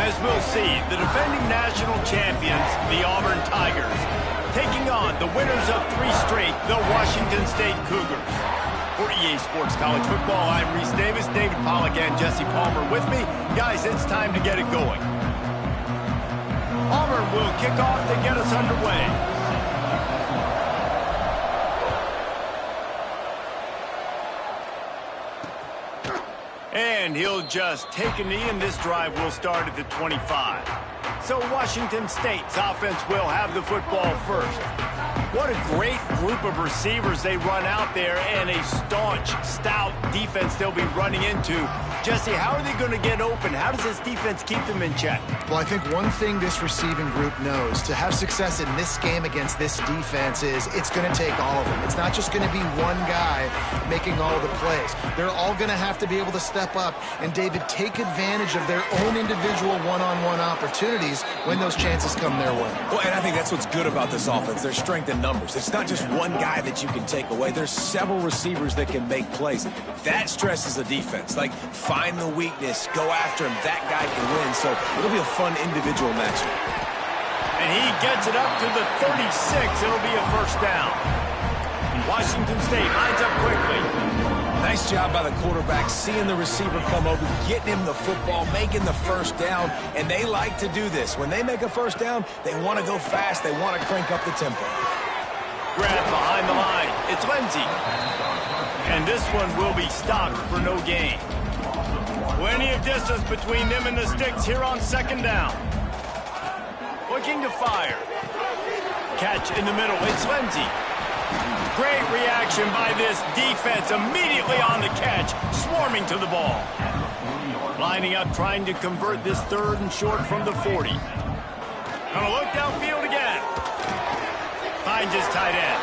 As we'll see, the defending national champions, the Auburn Tigers, taking on the winners of 3 straight, the Washington State Cougars. For EA Sports College Football, I'm Reese Davis, David Pollack, and Jesse Palmer with me. Guys, it's time to get it going. Auburn will kick off to get us underway. And he'll just take a knee, and this drive will start at the 25. So Washington State's offense will have the football first. What a great group of receivers they run out there, and a staunch, stout defense they'll be running into. Jesse, how are they going to get open? How does this defense keep them in check? Well, I think one thing this receiving group knows to have success in this game against this defense is it's going to take all of them. It's not just going to be one guy making all the plays. They're all going to have to be able to step up and, David, take advantage of their own individual one-on-one opportunities when those chances come their way. Well, and I think that's what's good about this offense. Their strength in numbers. It's not just one guy that you can take away. There's several receivers that can make plays. That stresses the defense. Like, find the weakness, go after him. That guy can win. So it'll be a fun individual matchup. And he gets it up to the 36. It'll be a first down. Washington State lines up quickly. Nice job by the quarterback, seeing the receiver come over, getting him the football, making the first down, and they like to do this. When they make a first down, they want to go fast. They want to crank up the tempo. Grab behind the line. It's Lindsey. And this one will be stopped for no gain. Plenty of distance between them and the sticks here on second down. Looking to fire. Catch in the middle. It's Lindsey. Great reaction by this defense, immediately on the catch, swarming to the ball. Lining up, trying to convert this 3rd and short from the 40. Gonna look downfield again. Finds his tight end.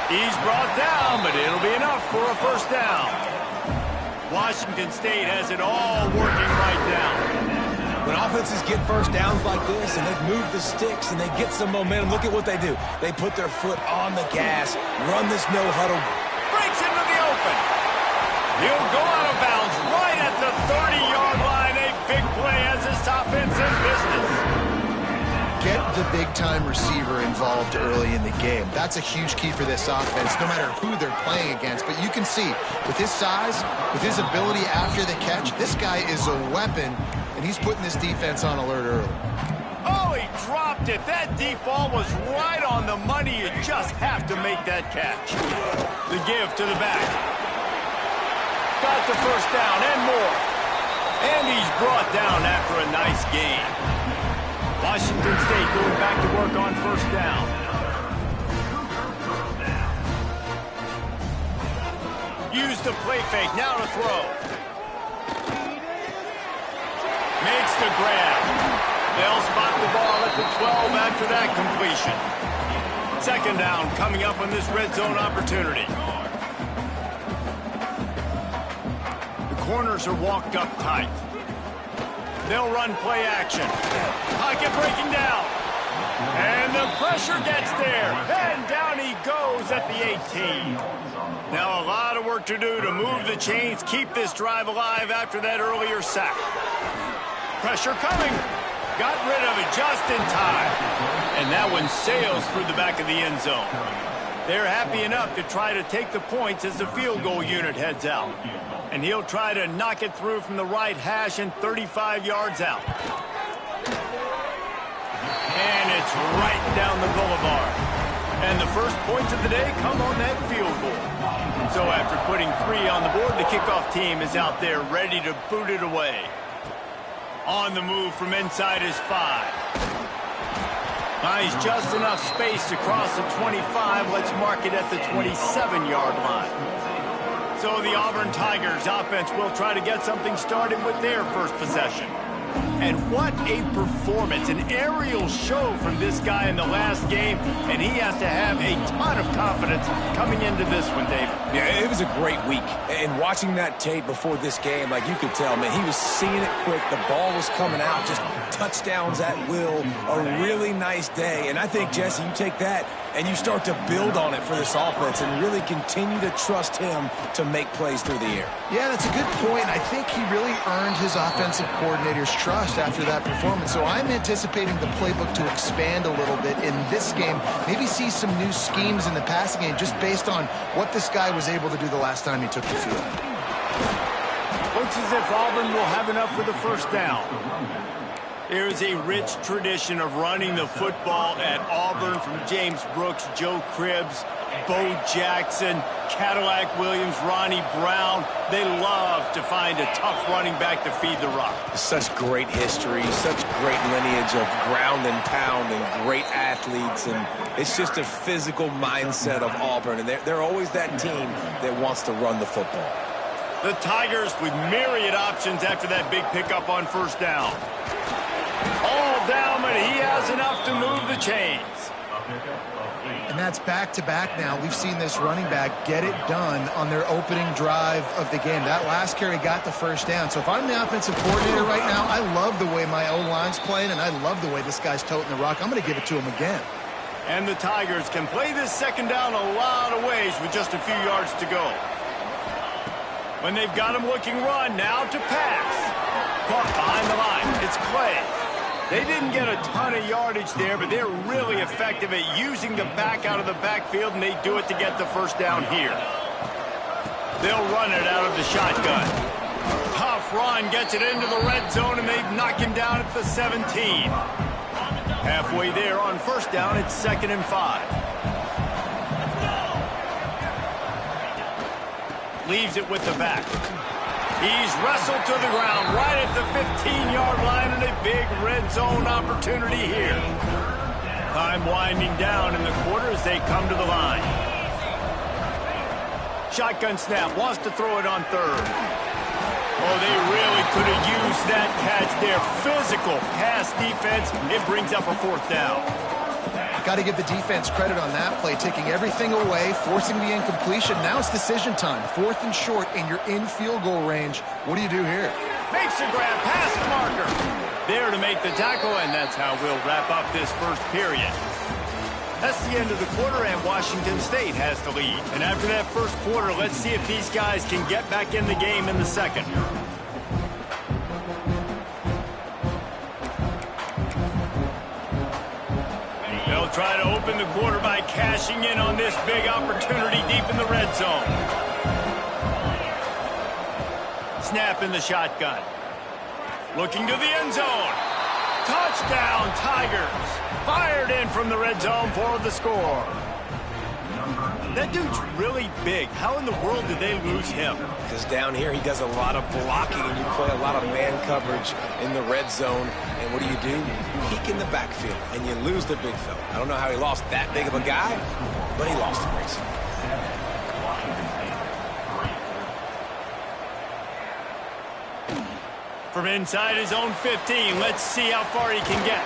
He's brought down, but it'll be enough for a first down. Washington State has it all working right now. When offenses get first downs like this and they move the sticks and they get some momentum, look at what they do. They put their foot on the gas, run this no-huddle. Breaks into the open. He'll go out of bounds right at the 30-yard line. A big play as this offense in business. Get the big-time receiver involved early in the game. That's a huge key for this offense, no matter who they're playing against. But you can see, with his size, with his ability after the catch, this guy is a weapon, and he's putting this defense on alert early. Oh, he dropped it. That deep ball was right on the money. You just have to make that catch. The give to the back. Got the first down and more. And he's brought down after a nice gain. Washington State going back to work on first down. Use the play fake, now to throw. Makes the grab. They'll spot the ball at the 12 after that completion. Second down coming up on this red zone opportunity. The corners are walked up tight. They'll run play action. Pocket breaking down. And the pressure gets there. And down he goes at the 18. Now a lot of work to do to move the chains, keep this drive alive after that earlier sack. Pressure coming. Got rid of it just in time. And that one sails through the back of the end zone. They're happy enough to try to take the points as the field goal unit heads out. And he'll try to knock it through from the right hash and 35 yards out. And it's right down the boulevard. And the first points of the day come on that field goal. So after putting 3 on the board, the kickoff team is out there ready to boot it away. On the move from inside his 5. Finds just enough space to cross the 25. Let's mark it at the 27-yard line. So the Auburn Tigers offense will try to get something started with their first possession. And what a performance, an aerial show from this guy in the last game, and he has to have a ton of confidence coming into this one, David. Yeah, it was a great week. And watching that tape before this game, like you could tell, man, he was seeing it quick. The ball was coming out, just touchdowns at will. A really nice day. And I think, Jesse, you take that, And you start to build on it for this offense and really continue to trust him to make plays through the air. Yeah, that's a good point. I think he really earned his offensive coordinator's trust after that performance. So I'm anticipating the playbook to expand a little bit in this game. Maybe see some new schemes in the passing game just based on what this guy was able to do the last time he took the field. Looks as if Auburn will have enough for the first down. There is a rich tradition of running the football at Auburn from James Brooks, Joe Cribbs, Bo Jackson, Cadillac Williams, Ronnie Brown. They love to find a tough running back to feed the rock. Such great history, such great lineage of ground and pound and great athletes. And it's just a physical mindset of Auburn. And they're always that team that wants to run the football. The Tigers with myriad options after that big pickup on first down. All down, but he has enough to move the chains. And that's back-to-back now. We've seen this running back get it done on their opening drive of the game. That last carry got the first down. So if I'm the offensive coordinator right now, I love the way my O-line's playing, and I love the way this guy's toting the rock. I'm going to give it to him again. And the Tigers can play this second down a lot of ways with just a few yards to go. When they've got him looking run, now to pass. Caught behind the line. It's Clay. They didn't get a ton of yardage there, but they're really effective at using the back out of the backfield, and they do it to get the first down here. They'll run it out of the shotgun. Tough run, gets it into the red zone, and they knock him down at the 17. Halfway there on first down, it's 2nd and 5. Leaves it with the back. He's wrestled to the ground right at the 15-yard line, and a big red zone opportunity here. Time winding down in the quarter as they come to the line. Shotgun snap, wants to throw it on third. Oh, they really could have used that catch there. Physical pass defense. It brings up a 4th down. Got to give the defense credit on that play, taking everything away, forcing the incompletion. Now it's decision time. 4th and short, and you're in field goal range. What do you do here? Makes the grab, past the marker. There to make the tackle, and that's how we'll wrap up this first period. That's the end of the quarter, and Washington State has the lead. And after that first quarter, let's see if these guys can get back in the game in the second. They'll try to open the quarter by cashing in on this big opportunity deep in the red zone. Snap in the shotgun. Looking to the end zone. Touchdown, Tigers. Fired in from the red zone for the score. That dude's really big. How in the world did they lose him? Because down here he does a lot of blocking, and you play a lot of man coverage in the red zone. And what do? Peek in the backfield, and you lose the big fella. I don't know how he lost that big of a guy, but he lost him recently. From inside his own 15, let's see how far he can get.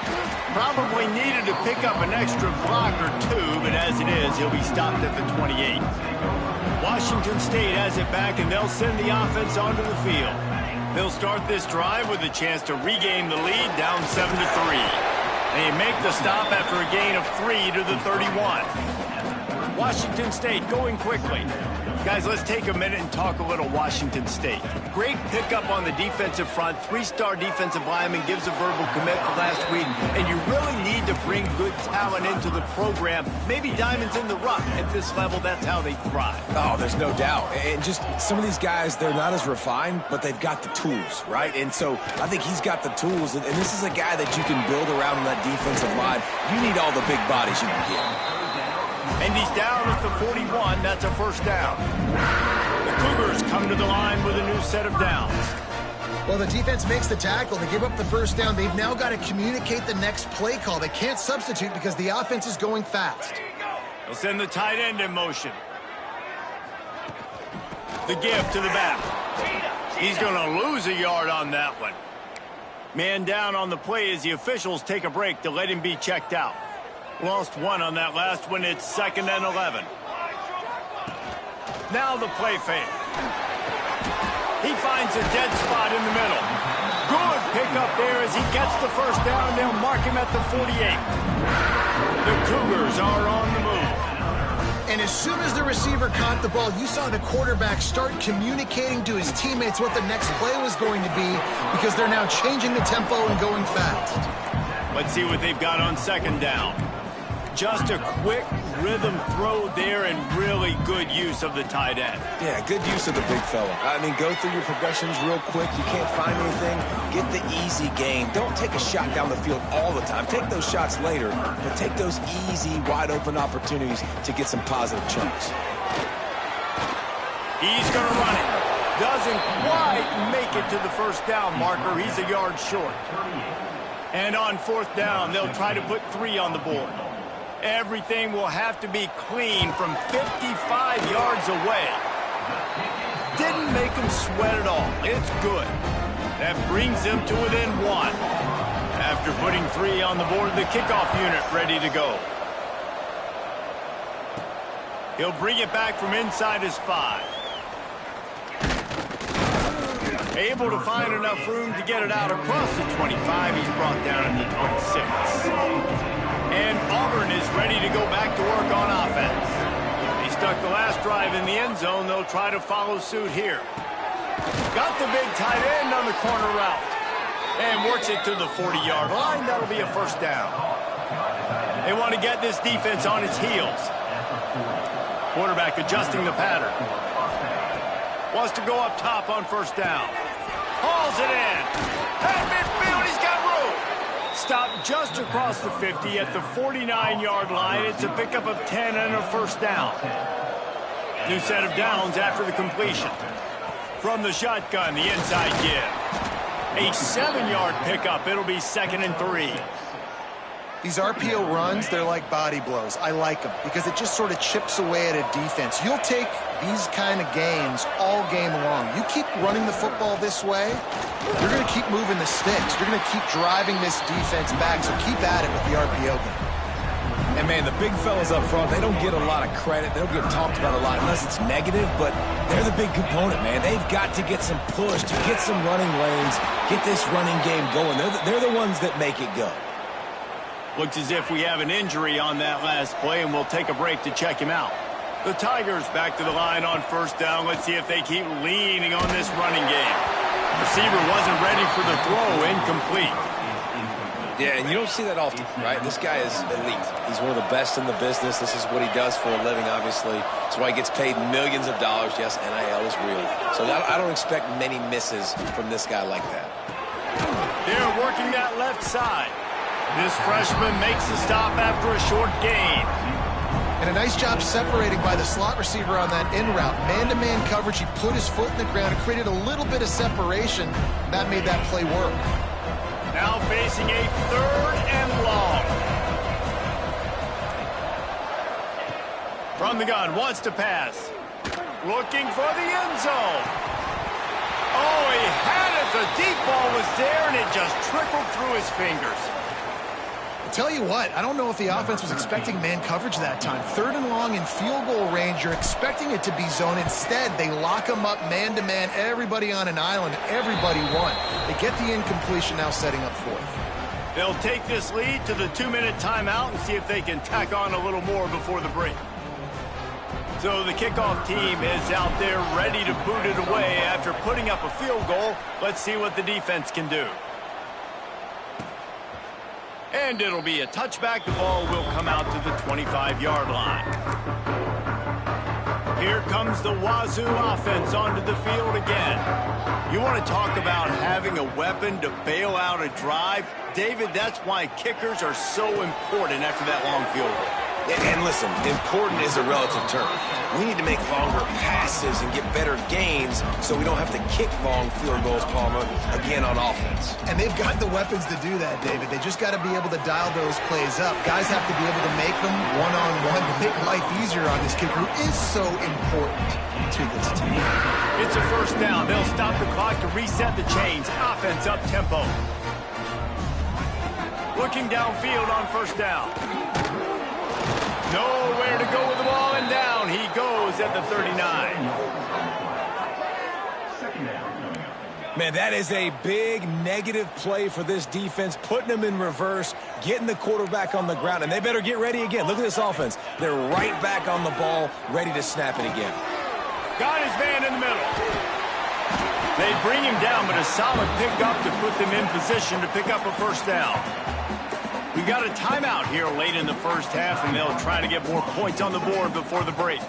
Probably needed to pick up an extra block or two, but as it is, he'll be stopped at the 28. Washington State has it back, and they'll send the offense onto the field. They'll start this drive with a chance to regain the lead, down 7-3. They make the stop after a gain of 3 to the 31. Washington State going quickly. Guys, let's take a minute and talk a little Washington State. Great pickup on the defensive front. 3-star defensive lineman gives a verbal commitment last week, and you really need to bring good talent into the program. Maybe diamonds in the rough. At this level, that's how they thrive. Oh, there's no doubt. And just some of these guys, they're not as refined, but they've got the tools, right? And so I think he's got the tools, and this is a guy that you can build around in that defensive line. You need all the big bodies you can get. And he's down at the 41. That's a first down. The Cougars come to the line with a new set of downs. Well, the defense makes the tackle. They give up the first down. They've now got to communicate the next play call. They can't substitute because the offense is going fast. They'll send the tight end in motion. The give to the back. He's going to lose a yard on that one. Man down on the play as the officials take a break to let him be checked out. Lost one on that last one. It's 2nd and 11. Now the play fake. He finds a dead spot in the middle. Good pickup there as he gets the first down. They'll mark him at the 48. The Cougars are on the move. And as soon as the receiver caught the ball, you saw the quarterback start communicating to his teammates what the next play was going to be because they're now changing the tempo and going fast. Let's see what they've got on second down. Just a quick rhythm throw there and really good use of the tight end. Yeah, good use of the big fella. I mean, go through your progressions real quick. You can't find anything. Get the easy gain. Don't take a shot down the field all the time. Take those shots later, but take those easy, wide-open opportunities to get some positive chunks. He's going to run it. Doesn't quite make it to the first down marker. He's a yard short. And on fourth down, they'll try to put 3 on the board. Everything will have to be clean from 55 yards away. Didn't make him sweat at all. It's good. That brings them to within 1. After putting 3 on the board, the kickoff unit ready to go. He'll bring it back from inside his 5. Able to find enough room to get it out across the 25. He's brought down in the 26. And Auburn is ready to go back to work on offense. They stuck the last drive in the end zone. They'll try to follow suit here. Got the big tight end on the corner route. And works it to the 40-yard line. That'll be a first down. They want to get this defense on its heels. Quarterback adjusting the pattern. Wants to go up top on first down. Hauls it in. At midfield, he's got room. Stopped just across the 50 at the 49-yard line. It's a pickup of 10 and a first down. New set of downs after the completion. From the shotgun, the inside give. A 7-yard pickup. It'll be 2nd and 3. These RPO runs, they're like body blows. I like them because it just sort of chips away at a defense. You'll take these kind of gains all game long. You keep running the football this way, you're going to keep moving the sticks. You're going to keep driving this defense back, so keep at it with the RPO game. And, man, the big fellas up front, they don't get a lot of credit. They don't get talked about a lot unless it's negative, but they're the big component, man. They've got to get some push, to get some running lanes, get this running game going. They're the ones that make it go. Looks as if we have an injury on that last play, and we'll take a break to check him out. The Tigers back to the line on first down. Let's see if they keep leaning on this running game. Receiver wasn't ready for the throw, incomplete. Yeah, and you don't see that often, right? This guy is elite. He's one of the best in the business. This is what he does for a living, obviously. That's why he gets paid millions of dollars. Yes, NIL is real. So I don't expect many misses from this guy like that. They're working that left side. This freshman makes the stop after a short gain. And a nice job separating by the slot receiver on that in route. Man-to-man coverage, he put his foot in the ground and created a little bit of separation. That made that play work. Now facing a 3rd and long. From the gun, wants to pass. Looking for the end zone. Oh, he had it. The deep ball was there, and it just trickled through his fingers. I'll tell you what, I don't know if the offense was expecting man coverage that time. 3rd and long in field goal range, you're expecting it to be zone. Instead, they lock them up man-to-man, everybody on an island, everybody won. They get the incompletion, now setting up 4th. They'll take this lead to the 2-minute timeout and see if they can tack on a little more before the break. So the kickoff team is out there ready to boot it away after putting up a field goal. Let's see what the defense can do. And it'll be a touchback. The ball will come out to the 25-yard line. Here comes the Wazoo offense onto the field again. You want to talk about having a weapon to bail out a drive? David, that's why kickers are so important after that long field goal. And listen, important is a relative term. We need to make longer passes and get better gains so we don't have to kick long field goals, Palmer, again on offense. And they've got the weapons to do that, David. They just got to be able to dial those plays up. Guys have to be able to make them one-on-one to make life easier on this kicker who is so important to this team. It's a first down. They'll stop the clock to reset the chains. Offense up tempo. Looking downfield on first down. Nowhere to go with the ball, and down he goes at the 39. Man, that is a big negative play for this defense, putting them in reverse, getting the quarterback on the ground, and they better get ready again. Look at this offense. They're right back on the ball, ready to snap it again. Got his man in the middle. They bring him down, but a solid pickup to put them in position to pick up a first down. We got a timeout here late in the first half, and they'll try to get more points on the board before the break.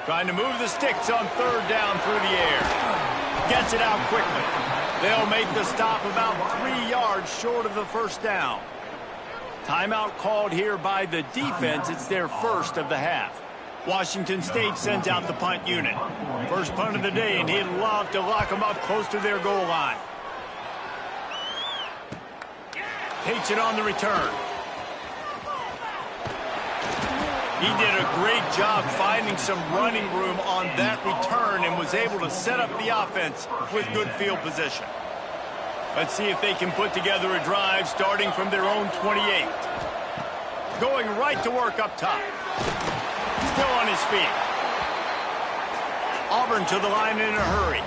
Trying to move the sticks on third down through the air. Gets it out quickly. They'll make the stop about 3 yards short of the first down. Timeout called here by the defense. It's their first of the half. Washington State sends out the punt unit. First punt of the day, and he'd love to lock them up close to their goal line. Takes it on the return. He did a great job finding some running room on that return and was able to set up the offense with good field position. Let's see if they can put together a drive starting from their own 28. Going right to work up top. Still on his feet. Auburn to the line in a hurry.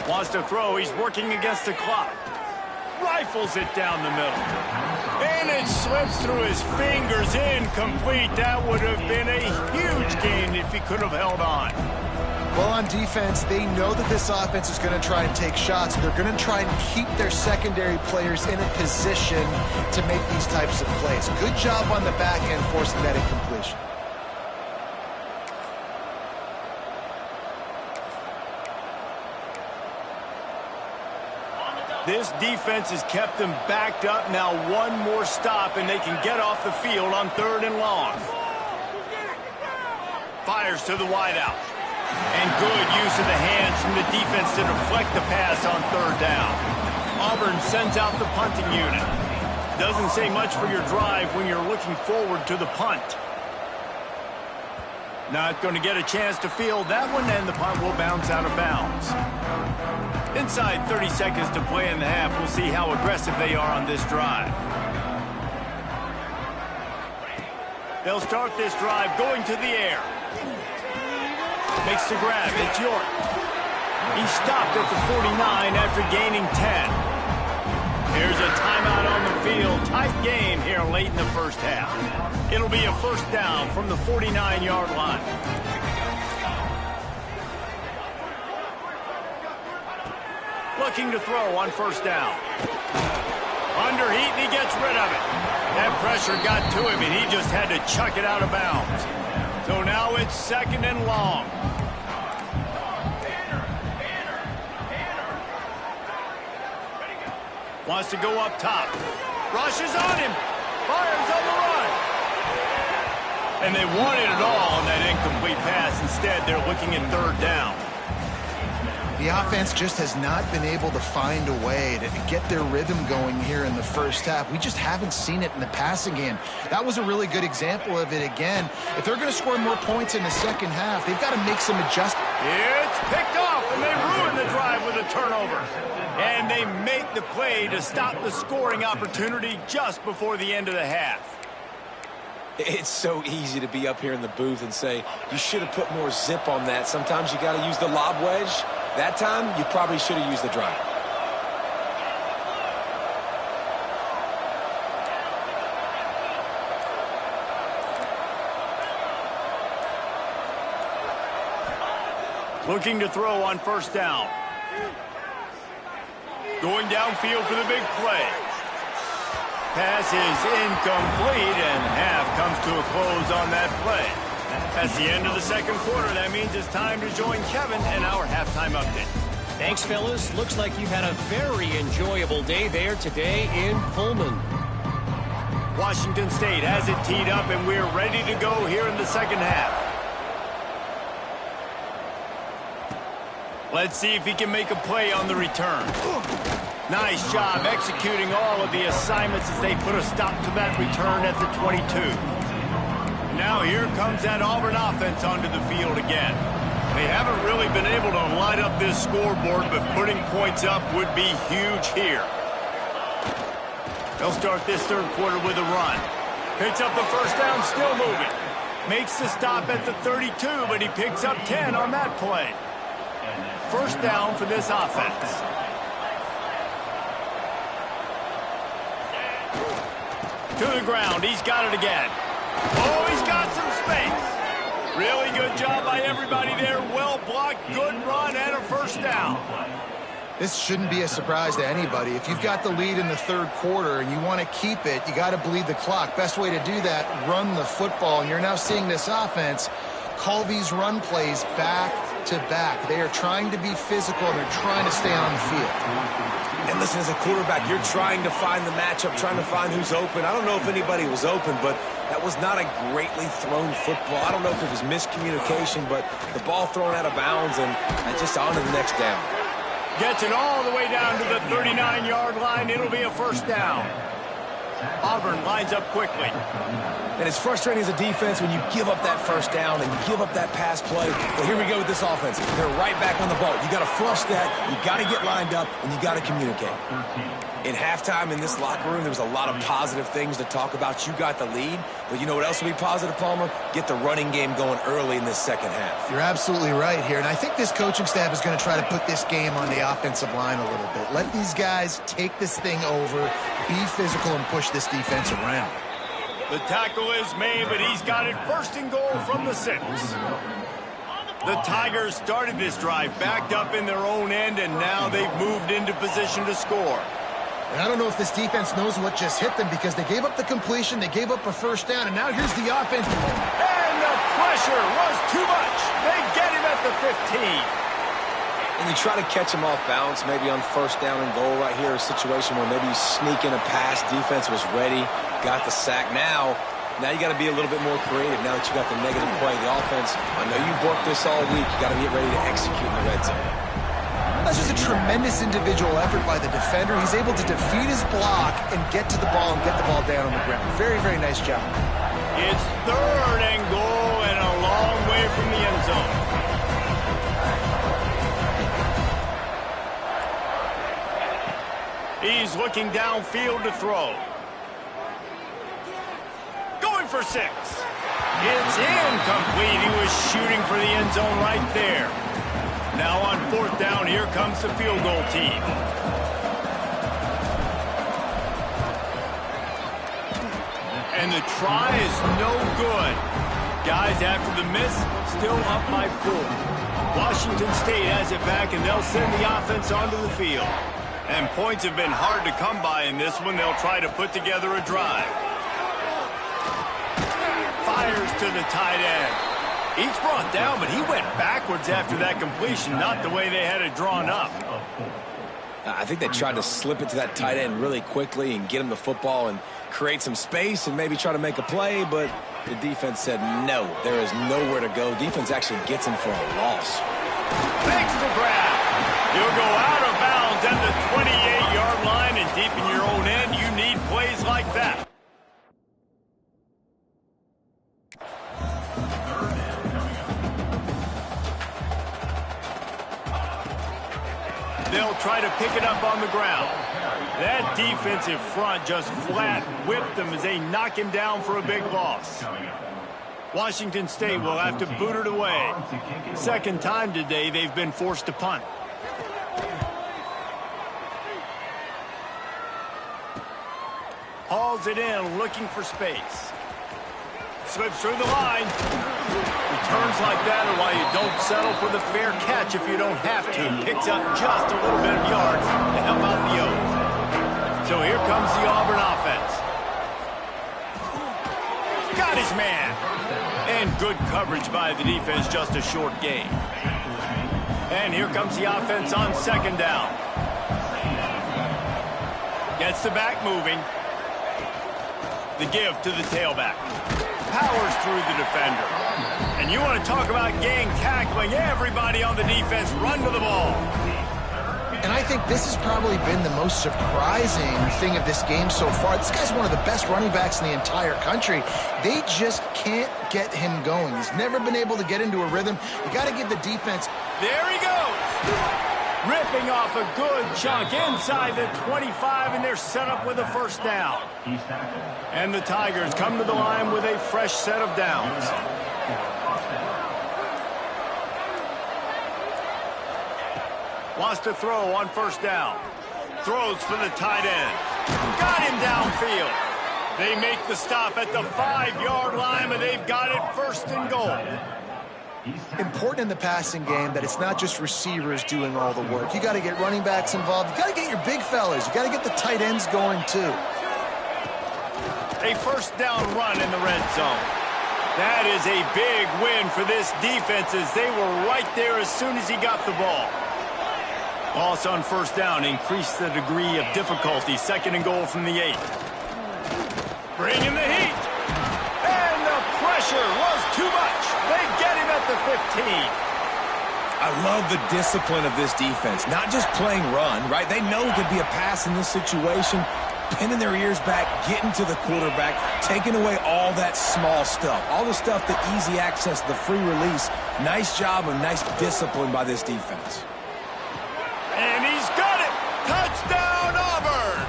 Wants to throw. He's working against the clock. Rifles it down the middle. And it slips through his fingers. Incomplete. That would have been a huge gain if he could have held on. Well, on defense, they know that this offense is going to try and take shots. They're going to try and keep their secondary players in a position to make these types of plays. Good job on the back end forcing that incompletion. This defense has kept them backed up. Now one more stop, and they can get off the field on third and long. Fires to the wideout. And good use of the hands from the defense to deflect the pass on third down. Auburn sends out the punting unit. Doesn't say much for your drive when you're looking forward to the punt. Not going to get a chance to field that one, and the punt will bounce out of bounds. Inside 30 seconds to play in the half. We'll see how aggressive they are on this drive. They'll start this drive going to the air. Makes the grab. It's York. He stopped at the 49 after gaining 10. Here's a timeout on the field. Tight game here late in the first half. It'll be a first down from the 49-yard line. Looking to throw on first down. Under heat, and he gets rid of it. That pressure got to him, and he just had to chuck it out of bounds. So now it's second and long. Wants to go up top. Rushes on him. Fires on the run. And they wanted it all on that incomplete pass. Instead, they're looking at third down. The offense just has not been able to find a way to get their rhythm going here in the first half. We just haven't seen it in the passing game. That was a really good example of it again. If they're going to score more points in the second half, they've got to make some adjustments. It's picked off, and they ruin the drive with a turnover. And they make the play to stop the scoring opportunity just before the end of the half. It's so easy to be up here in the booth and say, you should have put more zip on that. Sometimes you got to use the lob wedge. That time, you probably should have used the drive. Looking to throw on first down. Going downfield for the big play. Pass is incomplete, and half comes to a close on that play. That's the end of the second quarter. That means it's time to join Kevin in our halftime update. Thanks, fellas. Looks like you've had a very enjoyable day there today in Pullman. Washington State has it teed up, and we're ready to go here in the second half. Let's see if he can make a play on the return. Nice job executing all of the assignments as they put a stop to that return at the 22. Now here comes that Auburn offense onto the field again. They haven't really been able to light up this scoreboard, but putting points up would be huge here. They'll start this third quarter with a run. Picks up the first down, still moving. Makes the stop at the 32, but he picks up 10 on that play. First down for this offense. To the ground, he's got it again. Oh, he's got some space. Really good job by everybody there. Well blocked, good run, and a first down. This shouldn't be a surprise to anybody. If you've got the lead in the third quarter and you want to keep it, you got to bleed the clock. Best way to do that, run the football. And you're now seeing this offense call these run plays back to back. They are trying to be physical, and they're trying to stay on the field. And listen, as a quarterback, you're trying to find the matchup, trying to find who's open. I don't know if anybody was open, but that was not a greatly thrown football. I don't know if it was miscommunication, but the ball thrown out of bounds and just on to the next down. Gets it all the way down to the 39-yard line. It'll be a first down. Auburn lines up quickly. And it's frustrating as a defense when you give up that first down and you give up that pass play. But here we go with this offense. They're right back on the ball. You got to flush that. You got to get lined up, and you got to communicate. In halftime in this locker room, there was a lot of positive things to talk about. You got the lead, but you know what else will be positive, Palmer? Get the running game going early in this second half. You're absolutely right here, and I think this coaching staff is going to try to put this game on the offensive line a little bit. Let these guys take this thing over, be physical, and push this defense around. The tackle is made, but he's got it first and goal from the 6. The Tigers started this drive backed up in their own end, and now they've moved into position to score. And I don't know if this defense knows what just hit them, because they gave up the completion, they gave up a first down, and now here's the offense. And the pressure was too much. They get him at the 15. And you try to catch him off balance, maybe on first down and goal right here, a situation where maybe you sneak in a pass, defense was ready, got the sack. Now you got to be a little bit more creative now that you got the negative play. The offense, I know you've worked this all week. You got to get ready to execute in the red zone. That's just a tremendous individual effort by the defender. He's able to defeat his block and get to the ball and get the ball down on the ground. Very, very nice job. It's third and goal and a long way from the end zone. He's looking downfield to throw. Going for 6. It's incomplete. He was shooting for the end zone right there. Now on fourth down, here comes the field goal team. And the try is no good. Guys, after the miss, still up by 4. Washington State has it back, and they'll send the offense onto the field. And points have been hard to come by in this one. They'll try to put together a drive. Fires to the tight end. He's brought down, but he went backwards after that completion, not the way they had it drawn up. I think they tried to slip it to that tight end really quickly and get him the football and create some space and maybe try to make a play, but the defense said no, there is nowhere to go. Defense actually gets him for a loss. Makes the grab. You'll go out of bounds at the 28-yard line, and deep in your own end, you need plays like that. They'll try to pick it up on the ground. That defensive front just flat whipped them as they knock him down for a big loss. Washington State will have to boot it away. Second time today they've been forced to punt. Hauls it in, looking for space. Slips through the line. Returns like that are why you don't settle for the fair catch if you don't have to. Picks up just a little bit of yards to help out the O's. So here comes the Auburn offense. Got his man. And good coverage by the defense, just a short gain. And here comes the offense on second down. Gets the back moving. The give to the tailback. Powers through the defender. And you want to talk about gang tackling. Everybody on the defense run to the ball. And I think this has probably been the most surprising thing of this game so far. This guy's one of the best running backs in the entire country. They just can't get him going. He's never been able to get into a rhythm. You got to give the defense. There he goes. Ripping off a good chunk inside the 25, and they're set up with a first down. And the Tigers come to the line with a fresh set of downs. Wants to throw on first down. Throws for the tight end. Got him downfield. They make the stop at the 5-yard line, but they've got it first and goal. Important in the passing game that it's not just receivers doing all the work. You got to get running backs involved. You got to get your big fellas. You got to get the tight ends going too. A first down run in the red zone. That is a big win for this defense as they were right there as soon as he got the ball. Loss on first down increased the degree of difficulty. Second and goal from the 8. Bring in the heat. And the pressure was too much. They get him at the 15. I love the discipline of this defense. Not just playing run, right? They know it could be a pass in this situation. Pinning their ears back, getting to the quarterback, taking away all that small stuff. All the stuff, the easy access, the free release. Nice job and nice discipline by this defense. And he's got it. Touchdown, Auburn.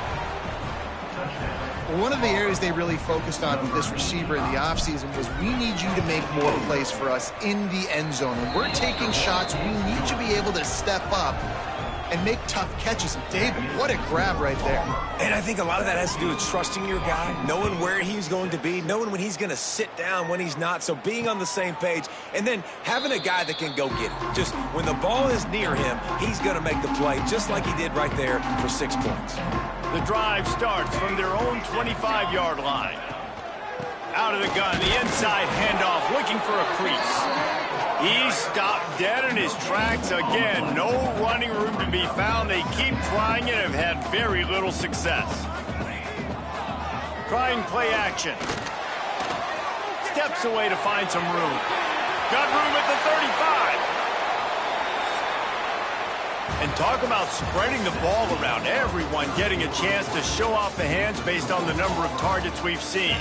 One of the areas they really focused on with this receiver in the offseason was we need you to make more plays for us in the end zone. When we're taking shots, we need you to be able to step up and make tough catches. David, what a grab right there. And I think a lot of that has to do with trusting your guy, knowing where he's going to be, knowing when he's going to sit down, when he's not. So being on the same page, and then having a guy that can go get it. Just when the ball is near him, he's going to make the play, just like he did right there for 6 points. The drive starts from their own 25-yard line. Out of the gun, the inside handoff, looking for a crease. He stopped dead in his tracks again. No running room to be found. They keep trying and have had very little success. Trying play action. Steps away to find some room. Got room at the 35. And talk about spreading the ball around. Everyone getting a chance to show off the hands based on the number of targets we've seen.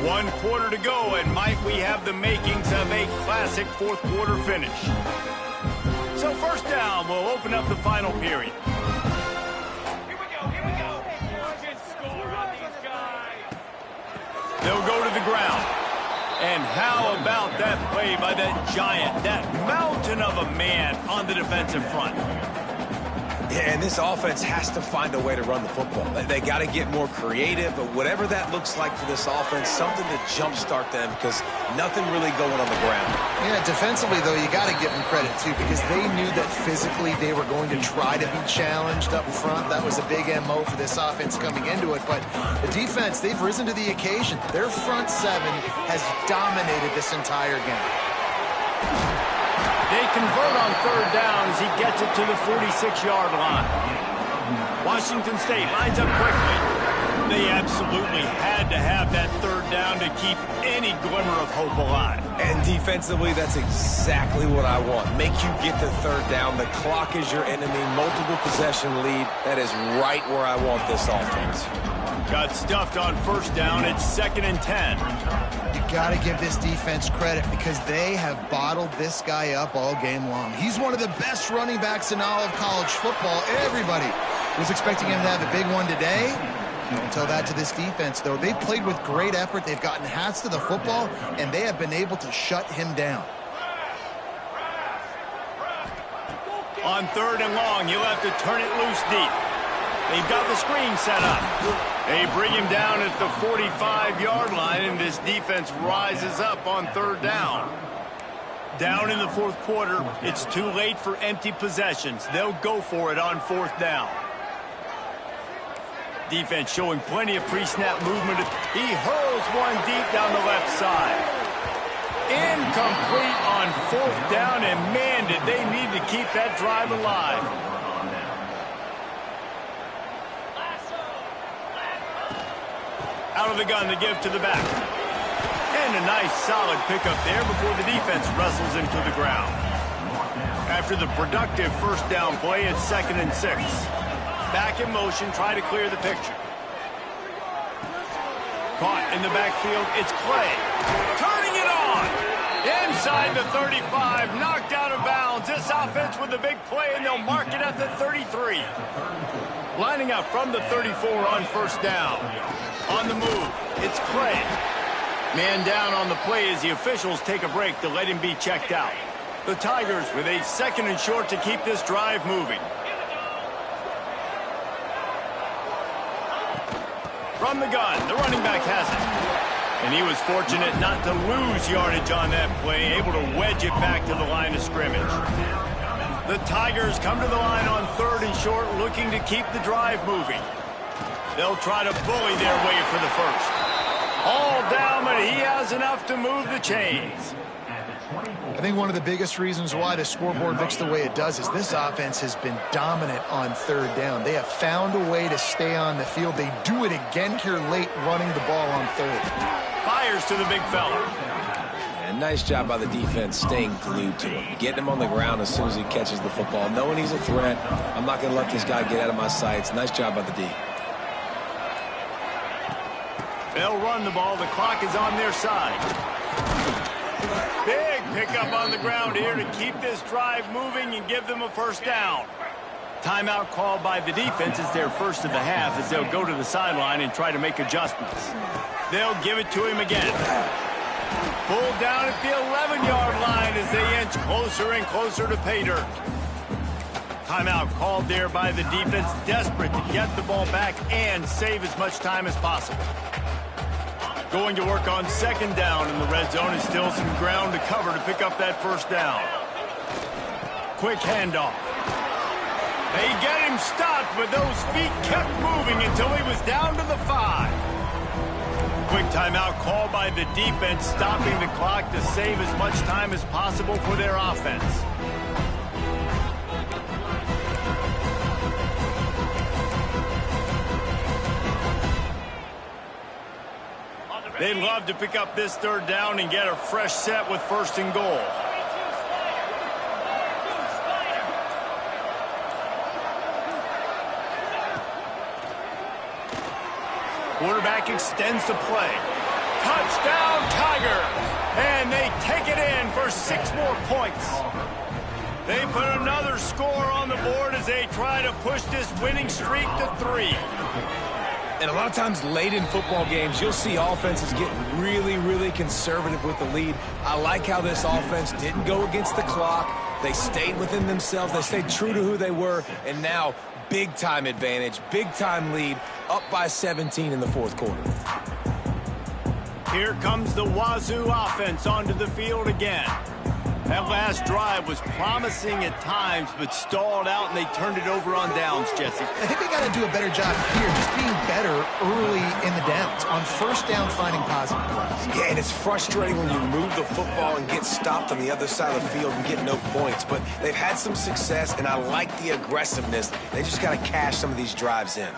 One quarter to go, and might we have the makings of a classic fourth quarter finish. So first down will open up the final period. Here we go. Good score on these guys. They'll go to the ground. And how about that play by that giant, that mountain of a man on the defensive front? Yeah, and this offense has to find a way to run the football. They got to get more creative, but whatever that looks like for this offense, something to jumpstart them because nothing really going on the ground. Yeah, defensively, though, you got to give them credit, too, because they knew that physically they were going to try to be challenged up front. That was a big MO for this offense coming into it, but the defense, they've risen to the occasion. Their front seven has dominated this entire game. They convert on third down as he gets it to the 46-yard line. Washington State lines up quickly. They absolutely had to have that third down to keep any glimmer of hope alive. And defensively, that's exactly what I want. Make you get the third down. The clock is your enemy. Multiple possession lead. That is right where I want this offense. Got stuffed on first down. It's 2nd and 10. You got to give this defense credit because they have bottled this guy up all game long. He's one of the best running backs in all of college football. Everybody was expecting him to have a big one today. Don't tell that to this defense, though. They've played with great effort. They've gotten hats to the football, and they have been able to shut him down. On third and long, you'll have to turn it loose deep. They've got the screen set up. They bring him down at the 45-yard line, and this defense rises up on third down. Down in the fourth quarter, it's too late for empty possessions. They'll go for it on fourth down. Defense showing plenty of pre-snap movement. He hurls one deep down the left side. Incomplete on fourth down, and man, did they need to keep that drive alive. Out of the gun to give to the back. And a nice solid pickup there before the defense wrestles him to the ground. After the productive first down play, it's 2nd and 6. back in motion, try to clear the picture. Caught in the backfield, it's Clay. Turning it on! Inside the 35, knocked out of bounds. This offense with a big play, and they'll mark it at the 33. Lining up from the 34 on first down. On the move, it's Clay. Man down on the play as the officials take a break to let him be checked out. The Tigers with a 2nd and short to keep this drive moving. From the gun, the running back has it. And he was fortunate not to lose yardage on that play, able to wedge it back to the line of scrimmage. The Tigers come to the line on 3rd and short, looking to keep the drive moving. They'll try to bully their way for the first. All down, but he has enough to move the chains. I think one of the biggest reasons why the scoreboard looks the way it does is this offense has been dominant on 3rd down. They have found a way to stay on the field. They do it again here late, running the ball on 3rd. Fires to the big fella. And nice job by the defense staying glued to him. Getting him on the ground as soon as he catches the football. Knowing he's a threat, I'm not going to let this guy get out of my sights. Nice job by the D. They'll run the ball. The clock is on their side. Big pickup on the ground here to keep this drive moving and give them a first down. Timeout called by the defense is their first of the half as they'll go to the sideline and try to make adjustments. They'll give it to him again. Pulled down at the 11-yard line as they inch closer and closer to pay dirt. Timeout called there by the defense, desperate to get the ball back and save as much time as possible. Going to work on 2nd down in the red zone, and still some ground to cover to pick up that first down. Quick handoff. They get him stopped, but those feet kept moving until he was down to the 5. Quick timeout called by the defense, stopping the clock to save as much time as possible for their offense. They'd love to pick up this 3rd down and get a fresh set with 1st and goal. Quarterback extends the play. Touchdown, Tigers! And they take it in for 6 more points. They put another score on the board as they try to push this winning streak to 3. And a lot of times late in football games, you'll see offenses get really, really conservative with the lead. I like how this offense didn't go against the clock. They stayed within themselves. They stayed true to who they were. And now, big-time advantage, big-time lead, up by 17 in the 4th quarter. Here comes the Wazoo offense onto the field again. That last drive was promising at times, but stalled out, and they turned it over on downs, Jesse. I think they got to do a better job here, just being better early in the downs. On 1st down, finding positive plays. Yeah, and it's frustrating when you move the football and get stopped on the other side of the field and get no points. But they've had some success, and I like the aggressiveness. They just got to cash some of these drives in.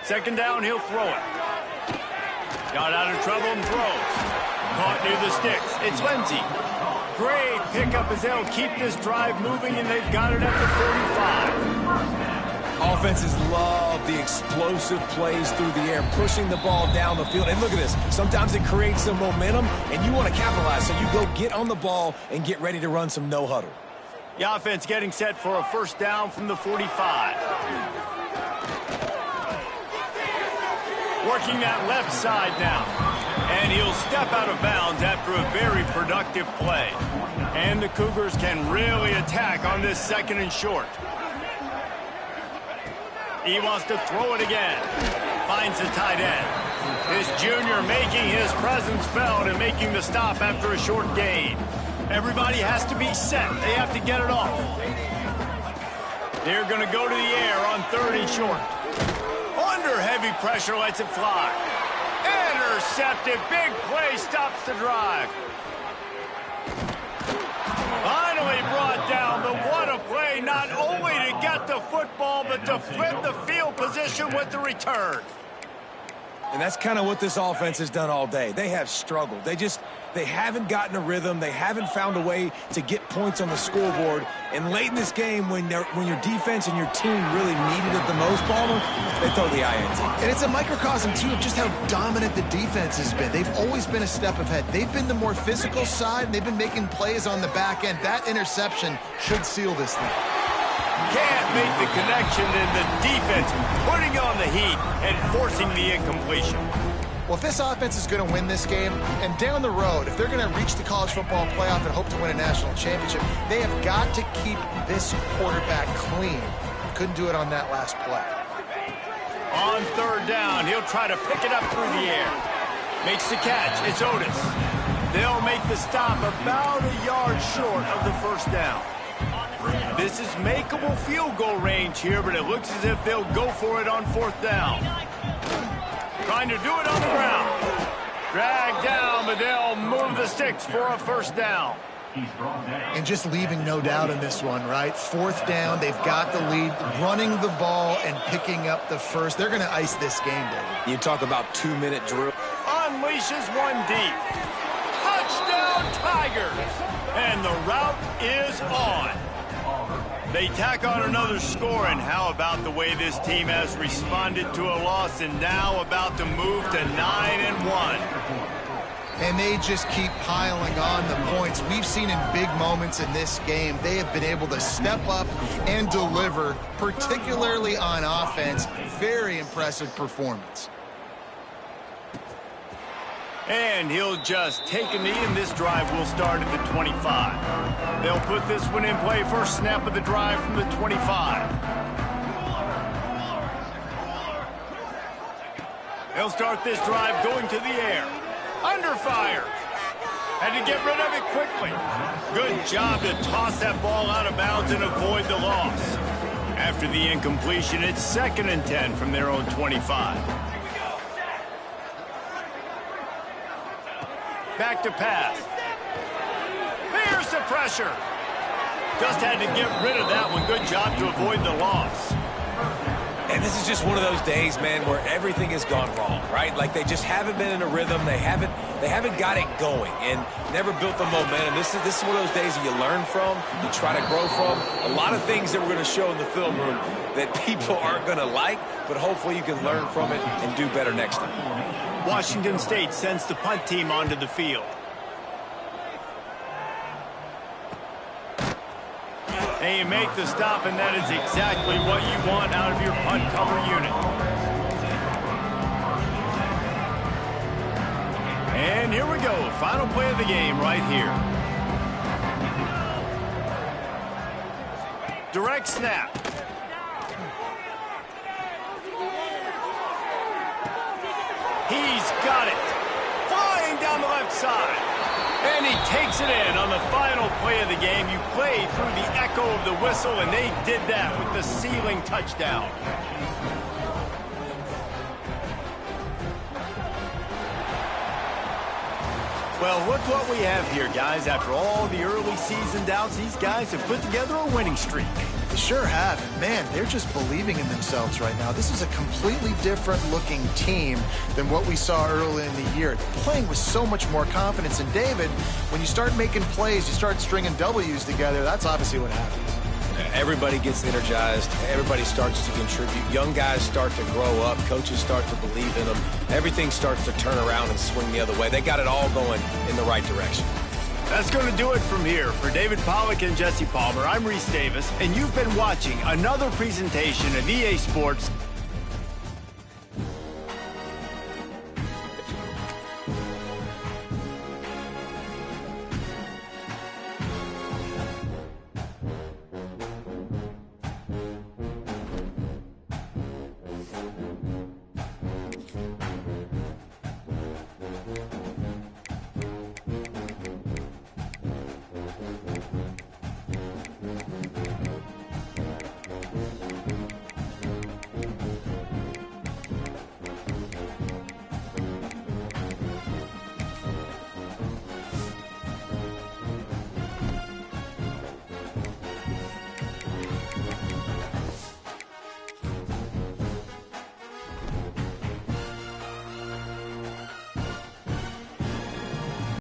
2nd down, he'll throw it. Got out of trouble and throws. Caught near the sticks. It's Lindsey. Great pickup as they'll keep this drive moving, and they've got it at the 35. Offenses love the explosive plays through the air, pushing the ball down the field. And look at this. Sometimes it creates some momentum, and you want to capitalize, so you go get on the ball and get ready to run some no-huddle. The offense getting set for a first down from the 45. Working that left side now. And he'll step out of bounds after a very productive play. And the Cougars can really attack on this 2nd and short. He wants to throw it again. Finds the tight end. This junior making his presence felt and making the stop after a short gain. Everybody has to be set. They have to get it off. They're going to go to the air on 3rd and short. Under heavy pressure, lets it fly. Intercepted. Big play stops the drive. Finally brought down, but what a play, not only to get the football, but to flip the field position with the return. And that's kind of what this offense has done all day. They have struggled. They haven't gotten a rhythm. They haven't found a way to get points on the scoreboard. And late in this game, when your defense and your team really needed it the most, Palmer, they throw the INT. And it's a microcosm, too, of just how dominant the defense has been. They've always been a step ahead. They've been the more physical side, and they've been making plays on the back end. That interception should seal this thing. Can't make the connection, and the defense putting on the heat and forcing the incompletion. Well, if this offense is going to win this game, and down the road, if they're going to reach the college football playoff and hope to win a national championship, they have got to keep this quarterback clean. Couldn't do it on that last play. On third down, he'll try to pick it up through the air. Makes the catch. It's Otis. They'll make the stop about a yard short of the first down. This is makeable field goal range here, but it looks as if they'll go for it on fourth down. Trying to do it on the ground. Dragged down, but they'll move the sticks for a first down. And just leaving no doubt in this one, right? Fourth down, they've got the lead, running the ball and picking up the first. They're going to ice this game, David. You talk about 2-minute drill. Unleashes one deep. Touchdown, Tigers! And the route is on. They tack on another score, and how about the way this team has responded to a loss and now about to move to 9-1. And they just keep piling on the points. We've seen in big moments in this game, they have been able to step up and deliver, particularly on offense. Very impressive performance. And he'll just take a knee, and this drive will start at the 25. They'll put this one in play. First snap of the drive from the 25. They'll start this drive going to the air. Under fire. Had to get rid of it quickly. Good job to toss that ball out of bounds and avoid the loss. After the incompletion, it's 2nd and 10 from their own 25. Back to pass. There's the pressure. Just had to get rid of that one. Good job to avoid the loss. And this is just one of those days, man, where everything has gone wrong, right? Like they just haven't been in a rhythm. They haven't got it going and never built the momentum. This is one of those days that you learn from, you try to grow from. A lot of things that we're going to show in the film room that people aren't going to like, but hopefully you can learn from it and do better next time. Washington State sends the punt team onto the field. And you make the stop, and that is exactly what you want out of your punt cover unit. And here we go. Final play of the game right here. Direct snap. He's got it. Flying down the left side. And he takes it in on the final play of the game. You play through the echo of the whistle, and they did that with the sealing touchdown. Well, look what we have here, guys. After all the early season doubts, these guys have put together a winning streak. They sure have. And man, they're just believing in themselves right now. This is a completely different looking team than what we saw early in the year. They're playing with so much more confidence. And David, when you start making plays, you start stringing W's together, that's obviously what happens. Everybody gets energized. Everybody starts to contribute. Young guys start to grow up. Coaches start to believe in them. Everything starts to turn around and swing the other way. They got it all going in the right direction. That's going to do it from here. For David Pollack and Jesse Palmer, I'm Reese Davis, and you've been watching another presentation of EA Sports.